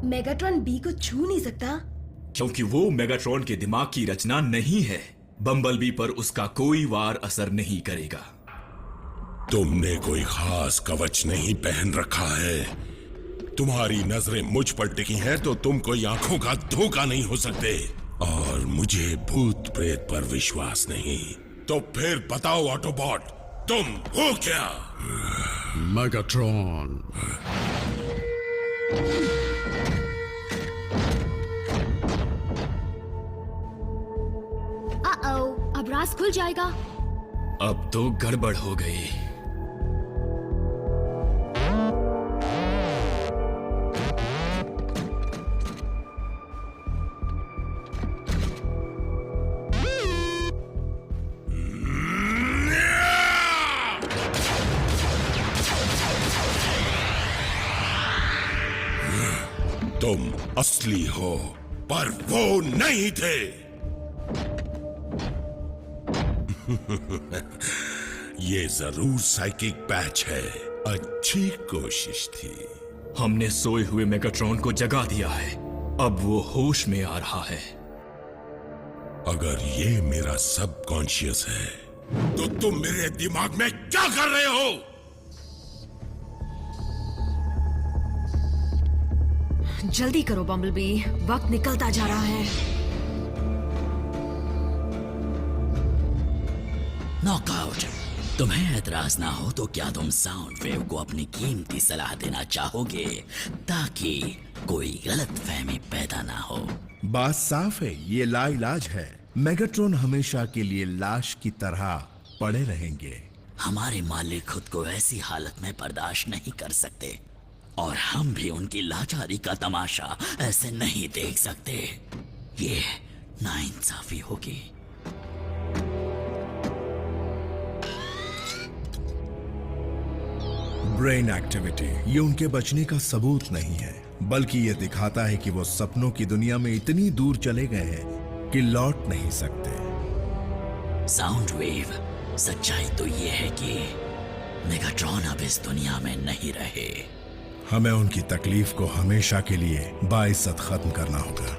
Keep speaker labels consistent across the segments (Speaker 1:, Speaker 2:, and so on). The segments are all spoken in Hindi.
Speaker 1: मेगाट्रॉन बी को छू नहीं सकता
Speaker 2: क्योंकि वो मेगाट्रॉन के दिमाग की रचना नहीं है। बम्बलबी पर उसका कोई वार असर नहीं करेगा।
Speaker 3: तुमने कोई खास कवच नहीं पहन रखा है। तुम्हारी नजरें मुझ पर टिकी हैं तो तुम कोई आंखों का धोखा नहीं हो सकते। और मुझे भूत प्रेत पर विश्वास नहीं। तो फिर बताओ ऑटोबॉट, तुम हो क्या?
Speaker 4: मेगाट्रॉन।
Speaker 1: अब राज खुल जाएगा।
Speaker 2: अब तो गड़बड़ हो गई।
Speaker 3: तुम असली हो पर वो नहीं थे। ये जरूर साइकिक पैच है। अच्छी कोशिश थी।
Speaker 2: हमने सोए हुए मेगाट्रॉन को जगा दिया है। अब वो होश में आ रहा है।
Speaker 3: अगर ये मेरा सबकॉन्शियस है तो तुम मेरे दिमाग में क्या कर रहे हो?
Speaker 1: जल्दी करो बम्बलबी, वक्त निकलता जा रहा है।
Speaker 5: नॉकआउट। तुम्हें एतराज ना हो तो क्या तुम साउंड वेव को अपनी कीमती सलाह देना चाहोगे ताकि कोई गलत फहमी पैदा ना हो?
Speaker 6: बात साफ है, ये लाइलाज है। मेगाट्रॉन हमेशा के लिए लाश की तरह पड़े रहेंगे।
Speaker 5: हमारे मालिक खुद को ऐसी हालत में बर्दाश्त नहीं कर सकते और हम भी उनकी लाचारी का तमाशा ऐसे नहीं देख सकते। ये नाइंसाफी होगी।
Speaker 6: ब्रेन एक्टिविटी ये उनके बचने का सबूत नहीं है, बल्कि ये दिखाता है कि वो सपनों की दुनिया में इतनी दूर चले गए हैं कि लौट नहीं सकते।
Speaker 5: साउंड वेव, सच्चाई तो ये है कि मेगाट्रॉन अब इस दुनिया में नहीं रहे।
Speaker 6: हमें उनकी तकलीफ को हमेशा के लिए बाइज्जत खत्म करना होगा।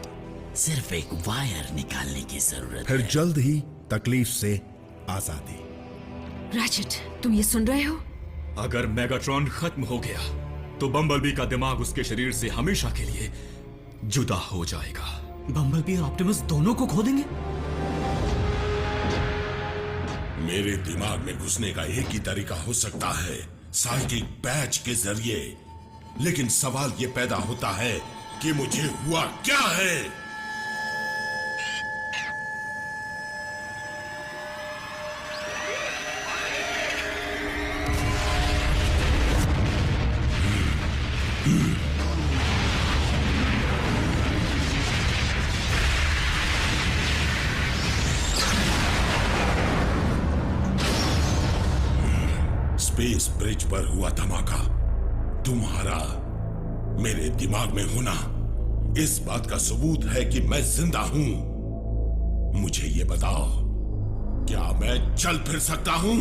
Speaker 5: सिर्फ एक वायर निकालने की जरूरत
Speaker 6: फिर
Speaker 5: है।
Speaker 6: जल्द ही तकलीफ से आजादी।
Speaker 1: रैचेट, तुम ये सुन रहे हो?
Speaker 2: अगर मेगाट्रॉन खत्म हो गया तो बम्बलबी का दिमाग उसके शरीर से हमेशा के लिए जुदा हो जाएगा।
Speaker 7: बम्बलबी और ऑप्टिमस दोनों को खो देंगे?
Speaker 3: मेरे दिमाग में घुसने का एक ही तरीका हो सकता है, साइकिक पैच के जरिए। लेकिन सवाल ये पैदा होता है कि मुझे हुआ क्या है? स्पेस ब्रिज पर हुआ धमाका, तुम्हारा मेरे दिमाग में होना इस बात का सबूत है कि मैं जिंदा हूं। मुझे ये बताओ, क्या मैं चल फिर सकता हूं?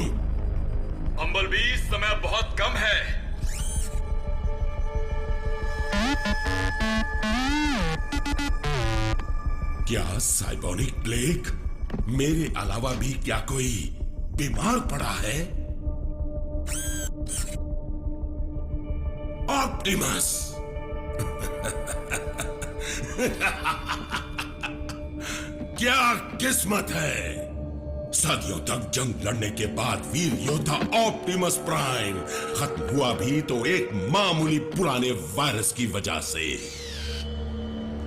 Speaker 2: बम्बलबी, समय बहुत कम है।
Speaker 3: क्या साइबोनिक प्लेग? मेरे अलावा भी क्या कोई बीमार पड़ा है? ऑप्टिमस! क्या किस्मत है! सदियों तक जंग लड़ने के बाद वीर योद्धा ऑप्टिमस प्राइम खत्म हुआ भी तो एक मामूली पुराने वायरस की वजह से।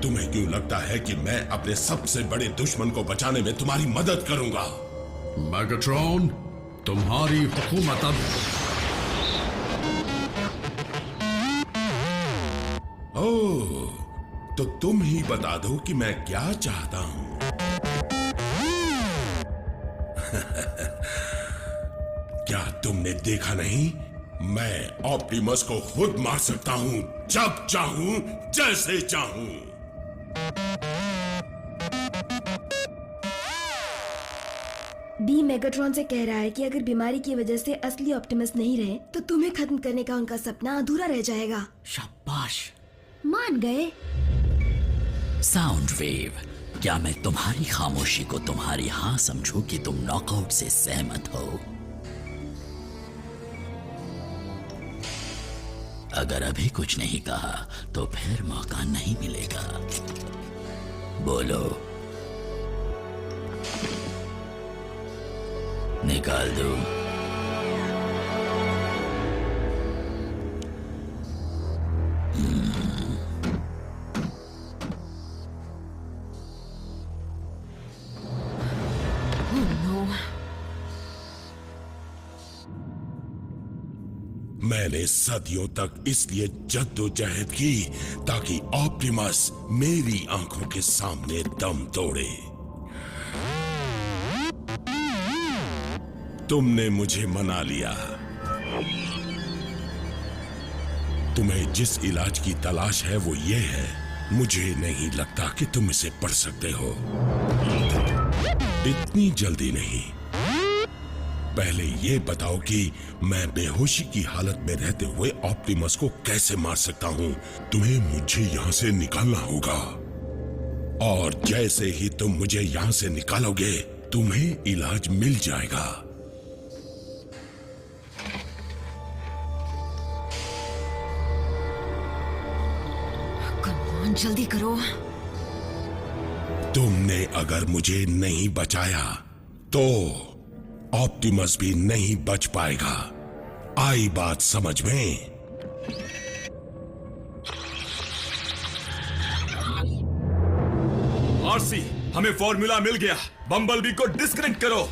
Speaker 3: तुम्हें क्यों लगता है कि मैं अपने सबसे बड़े दुश्मन को बचाने में तुम्हारी मदद करूंगा?
Speaker 4: मेगाट्रॉन, तुम्हारी हुकूमत अब।
Speaker 3: ओह, तो तुम ही बता दो कि मैं क्या चाहता हूं। क्या तुमने देखा नहीं? मैं ऑप्टिमस को खुद मार सकता हूं, जब चाहूं, जैसे चाहूं।
Speaker 1: बी मेगाट्रॉन से कह रहा है कि अगर बीमारी की वजह से असली ऑप्टिमस नहीं रहे तो तुम्हें खत्म करने का उनका सपना अधूरा रह जाएगा।
Speaker 5: शाबाश,
Speaker 1: मान गए?
Speaker 5: साउंड वेव, क्या मैं तुम्हारी खामोशी को तुम्हारी हाँ समझूं कि तुम नॉकआउट से सहमत हो? अगर अभी कुछ नहीं कहा तो फिर मौका नहीं मिलेगा। बोलो, निकाल दो।
Speaker 3: मैंने सदियों तक इसलिए जद्दोजहद की ताकि ऑप्टिमस मेरी आंखों के सामने दम तोड़े। तुमने मुझे मना लिया। तुम्हें जिस इलाज की तलाश है वो ये है। मुझे नहीं लगता कि तुम इसे पढ़ सकते हो। इतनी जल्दी नहीं। पहले ये बताओ कि मैं बेहोशी की हालत में रहते हुए ऑप्टिमस को कैसे मार सकता हूं। तुम्हें मुझे यहां से निकालना होगा, और जैसे ही तुम मुझे यहां से निकालोगे तुम्हें इलाज मिल जाएगा।
Speaker 1: कमान, जल्दी करो।
Speaker 3: तुमने अगर मुझे नहीं बचाया तो ऑप्टिमस भी नहीं बच पाएगा। आई बात समझ में?
Speaker 2: आरसी, हमें फॉर्मूला मिल गया। बम्बलबी को डिस्कनेक्ट करो।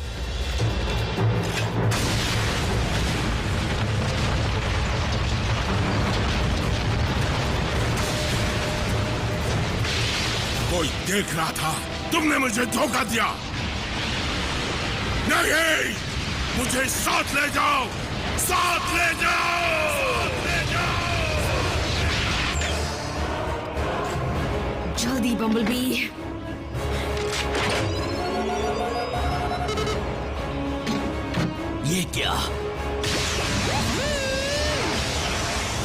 Speaker 3: कोई देख रहा था, तुमने मुझे धोखा दिया। नहीं, मुझे साथ ले जाओ, साथ ले जाओ,
Speaker 1: जल्दी बम्बलबी।
Speaker 5: ये क्या?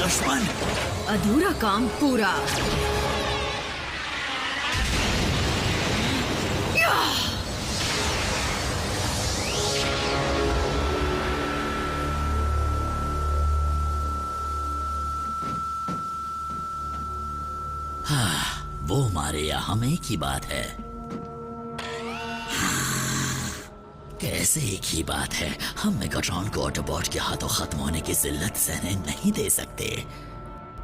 Speaker 5: दुश्मन!
Speaker 1: अधूरा काम पूरा।
Speaker 5: वो मारे या हम एक ही बात है। कैसे एक ही बात है? हम मेगाट्रॉन को ऑटोबॉट के हाथों खत्म होने की जिल्लत सहने नहीं दे सकते।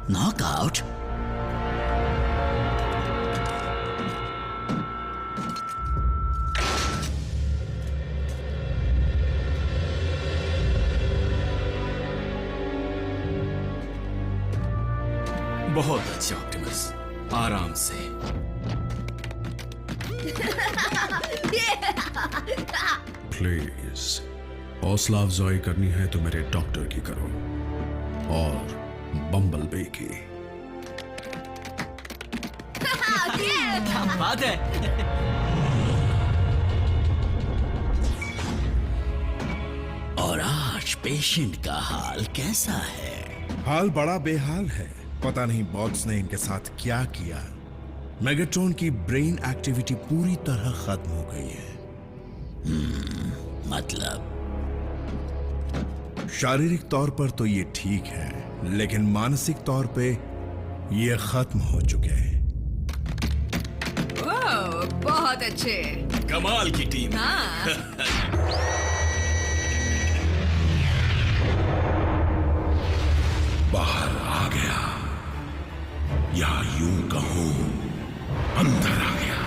Speaker 5: नॉकआउट?
Speaker 2: बहुत अच्छा ऑप्टिमस, आराम से।
Speaker 4: प्लीज, हौसला अफजाई करनी है तो मेरे डॉक्टर की करो, और बम्बलबी की।
Speaker 7: क्या बात है?
Speaker 5: और आज पेशेंट का हाल कैसा है?
Speaker 6: हाल बड़ा बेहाल है। पता नहीं बॉट्स ने इनके साथ क्या किया। मेगाट्रॉन की ब्रेन एक्टिविटी पूरी तरह खत्म हो गई है।
Speaker 5: मतलब?
Speaker 6: शारीरिक तौर पर तो ये ठीक है, लेकिन मानसिक तौर पे ये खत्म हो चुके हैं।
Speaker 1: ओह, बहुत अच्छे।
Speaker 2: कमाल की टीम।
Speaker 3: बाहर आ गया, या यूं कहूं अंदर आ गया।